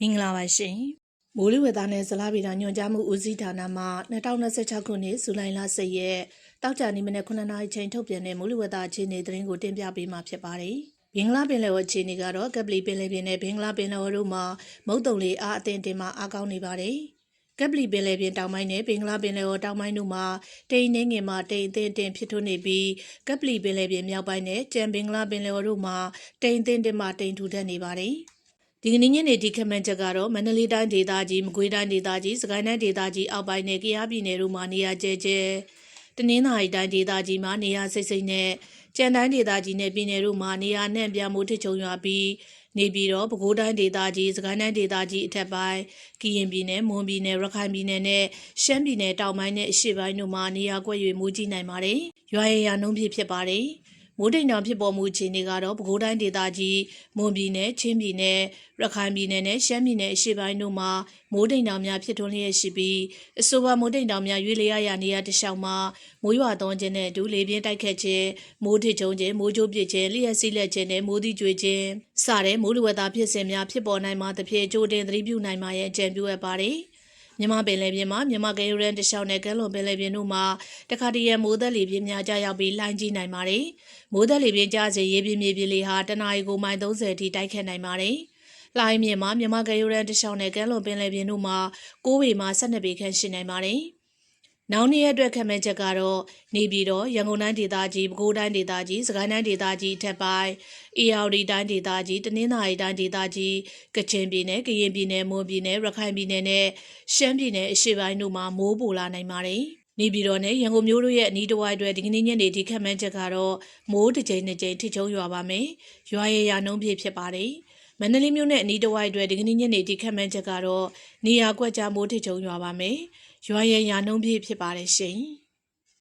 မင်္ဂလာပါရှင်မိုးလေဝသနဲ့ဇလဗေဒညွှန်ကြားမှုဦးစီးဌာနမှ2026ခုနှစ်ဇူလိုင်လ10ရက်တောက်ကြနေ့မနက်9:00နာရီချိန်ထုတ်ပြန်တဲ့မိုးလေဝသအခြေအနေသတင်းကိုတင်ပြပေးမှာဖြစ်ပါတယ်။ဘင်္ဂလားပင်လယ်အော်အခြေအနေကတော့ကပလီပင်လယ်ပြင်နဲ့ဘင်္ဂလားပင်လယ်အော်တို့မှာမုတ်တုံလေအားအသင့်တင်မှအားကောင်းနေပါတယ်။ကပလီပင်လယ်ပြင်တောင်ပိုင်းနဲ့ဘင်္ဂလားပင်လယ်အော်တောင်ပိုင်းတို့မှာတိမ်နှင်းငင်မှတိမ်အသင့်တင်ဖြစ်ထွန်းနေပြီးကပလီပင်လယ်ပြင်မြောက်ပိုင်းနဲ့ကျန်ဘင်္ဂလားပင်လယ်အော်တို့မှာတိမ်အသင့်တင်မှတိမ်ထူထပ်နေပါတယ်။ဒီကနေ့ညနေဒီခမန်ချက်ကတော့မန္တလေးတိုင်းဒေသကြီးမကွေးတိုင်းဒေသကြီးစကိုင်းတိုင်းဒေသကြီးအောက်ပိုင်းနဲ့ကယားပြည်နယ်တို့မှာနေရာကျဲကျဲတနင်္သာရီတိုင်းဒေသကြီးမှာနေရာစိတ်စိတ်နဲ့ကြံတိုင်းဒေသကြီးနဲ့ပြည်နယ်တို့မှာနေရာနှံ့ပြမိုးထချုံရွာပြီးနေပြည်တော်ပဲခူးတိုင်းဒေသကြီးစကိုင်းတိုင်းဒေသကြီးအထက်ပိုင်းကရင်ပြည်နယ်မွန်ပြည်နယ်ရခိုင်ပြည်နယ်နဲ့ရှမ်းပြည်နယ်တောင်ပိုင်းနဲ့အရှေ့ပိုင်းတို့မှာနေရာကွက်၍မိုးကြီးနိုင်ပါတယ်။ရွာရည်ရာနှုန်းပြည့်ဖြစ်ပါတယ်။မိုးတိမ်တောင်ဖြစ်ပေါ်မှုအခြေအနေကတော့ပဲခူးတိုင်းဒေသကြီးမွန်ပြည်နယ်ချင်းပြည်နယ်ရခိုင်ပြည်နယ်နဲ့ရှမ်းပြည်နယ်အရှေ့ပိုင်းတို့မှာမိုးတိမ်တောင်များဖြစ်ထွန်းလျက်ရှိပြီးအဆိုပါမိုးတိမ်တောင်များရွေ့လျားရာနေရာတစ်လျှောက်မှာမိုးရွာသွန်းခြင်းနဲ့အတူလေပြင်းတိုက်ခတ်ခြင်းမိုးထချုံခြင်းမိုးကြိုးပစ်ခြင်းလျှက်စီးလက်ခြင်းနဲ့မိုးသီးကြွေခြင်းစတဲ့မိုးလေဝသဖြစ်စဉ်များဖြစ်ပေါ်နိုင်မှာသဖြင့်ကြိုတင်သတိပြုနိုင်မှာရဲ့အကြံပြုအပ်ပါတယ်မြန်မာပင်လယ်ပြင်မှာမြန်မာကမ်းရိုးတန်းတစ်လျှောက်နဲ့ကမ်းလွန်ပင်လယ်ပြင်တို့မှာတခါတရံမိုးသက်လေပြင်းများကြားရောက်ပြီးလှိုင်းကြီးနိုင်ပါတယ်။မိုးသက်လေပြင်းကြားစေရေပြင်းမြေပြင်လေဟာတနအီကိုမိုင်30အထိတိုက်ခတ်နိုင်ပါတယ်။လှိုင်းမြင့်မှာမြန်မာကမ်းရိုးတန်းတစ်လျှောက်နဲ့ကမ်းလွန်ပင်လယ်ပြင်တို့မှာ9ပေမှ12ပေခန့်ရှိနိုင်ပါတယ်။နောက်နေ့ရက်အတွက်ခန့်မှန်းချက်ကတော့နေပြည်တော်ရန်ကုန်တိုင်းဒေသကြီးပဲခူးတိုင်းဒေသကြီးစကိုင်းတိုင်းဒေသကြီးအထက်ပိုင်းအေရဝတီတိုင်းဒေသကြီးတနင်္သာရီတိုင်းဒေသကြီးကချင်ပြည်နယ်ကရင်ပြည်နယ်မွန်ပြည်နယ်ရခိုင်ပြည်နယ်နဲ့ရှမ်းပြည်နယ်အရှေ့ပိုင်းတို့မှာမိုးပိုလာနိုင်ပါတယ်။နေပြည်တော်နဲ့ရန်ကုန်မြို့တို့ရဲ့အနီးတစ်ဝိုက်အတွက်ဒီကနေ့ညနေဒီခန့်မှန်းချက်ကတော့မိုးတစ်ကြိမ်နှစ်ကြိမ်ထိချုံရွာပါမယ်။ရွာရည်ရာနှုန်းပြည့်ဖြစ်ပါတယ်။မန္တလေးမြို့နဲ့အနီးတစ်ဝိုက်အတွက်ဒီကနေ့ညနေဒီခန့်မှန်းချက်ကတော့နေရာကွက်ကြားမိုးထချုံရွာပါမယ်။ရွာရည်ရာနှုန်းပြည့်ဖြစ်ပါတယ်ရှင်။